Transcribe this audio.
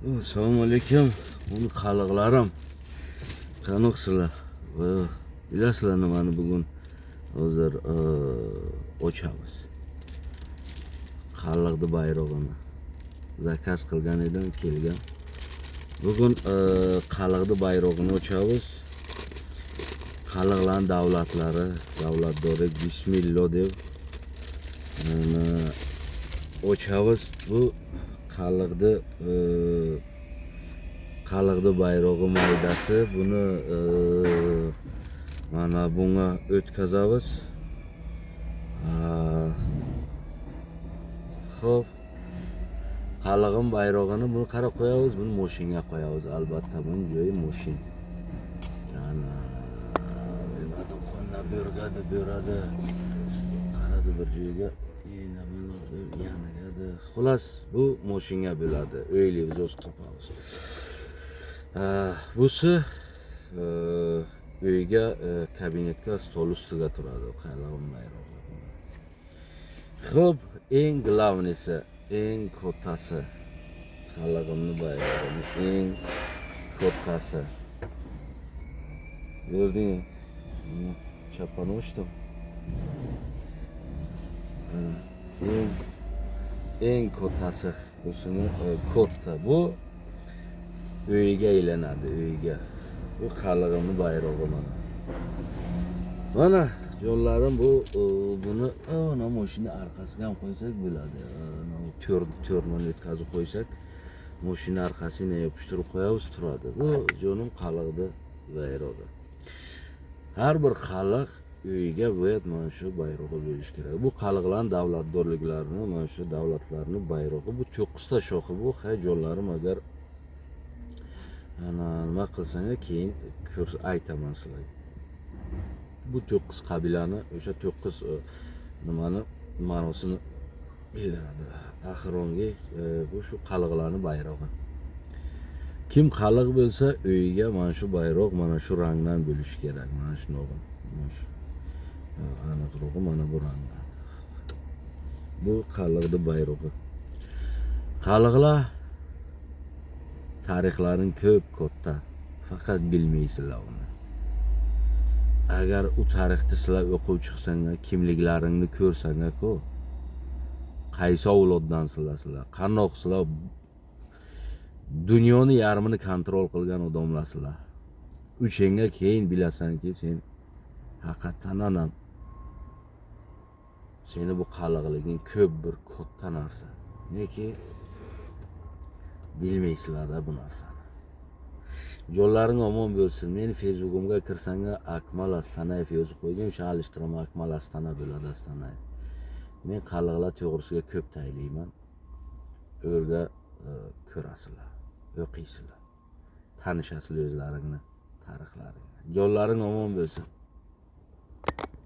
Assalomu alaykum. Uni qaliqlarim. Qanoqsizlar? Bilasizlar nimani bugun hozir ochamiz. Qaliqni bayrog'ini zakaz qilgan edim, kelgan. Bugun qaliqni bayrog'ini ochamiz. Qaliqlarning davlatlari, davlatdori bismillah deb ochamiz. Bu qaliqni bayrog'i maydasi. Buni mana bunga o'tkazamiz. Xo'p, qaliqning bayrog'ini buni qarab qo'yamiz, buni mashinaga qo'yamiz. Albatta buning joyi mashina. Ana bilmadim, qo'llab beradi. Qaradi bir joyga. Yanagadi. Xolos, bu mashinaga bo'ladi. O'ylaymiz, o'z topamiz. Busi uyga, kabinetga, stol ustiga turadi qaliqning bayrog'i. Xo'p, eng glavnisi, eng kattasi qaliqning bayrog'i, eng kattasi. Gördingmi? Chapani ochdim. Eng kattasi, busini katta. Bu uyga aylanadi, uyga. Bu qaliqning bayrog'i mana. Mana yo'llarim bu, buni ana mashina arkasiga ham qo'ysak bo'ladi. To'rni o'tkazib qo'ysak, mashina arkasiga yopishtirib qo'yamiz, turadi. Bu jo'nim qaliqni bayrog'i. Har bir qaliq uyga bo'yat mana shu bayrog'i bo'lish kerak. Bu qaliqlarning davlatdorliklarini, mana shu davlatlarning bayrog'i. Bu 9 ta shoxi bu. Hay jo'llarim, agar ana nima qilsangiz keyin aytaman sizlarga. Bu 9 qabilani, o'sha 9 nimani ma'nosini bildiradi. Axrongi bu shu qaliqlarning bayrog'i. Kim qaliq bo'lsa, uyiga mana shu bayroq, mana shu rangdan bo'lishi kerak. Mana shu no'g'im. Aniqrog'i mana bu rangdan. Bu qaliqning bayrog'i. Qaliqlar tarixlaring ko'p, katta. Faqat bilmaysizlar uni. Agar u tarixni sizlar o'qib chiqsanglar, kimliklaringni ko'rsanglar-ku, qaysi avloddansizlar sizlar, qandoqsizlar, dunyoni yarmini kontrol qilgan odamlarsizlar. Uchinga keyin bilasanki, sen haqiqatan ham seni bu qaliqliging ko'p bir katta narsa. Neki bilmaysizlar-da bu narsani. Yo'llaring omon bo'lsin. Meni Facebook'imga kirsanglar, Akmal Astanayev yozib qo'ygan, o'sha alishtiraman, Akmal Astana bo'ladi, Astanayev. Men qaliqlar to'g'risiga ko'p taylayman. O'rga ko'rasizlar, o'qiysizlar. Tanishasizlar o'zlaringni tarixlaringni. Yo'llaring omon bo'lsin.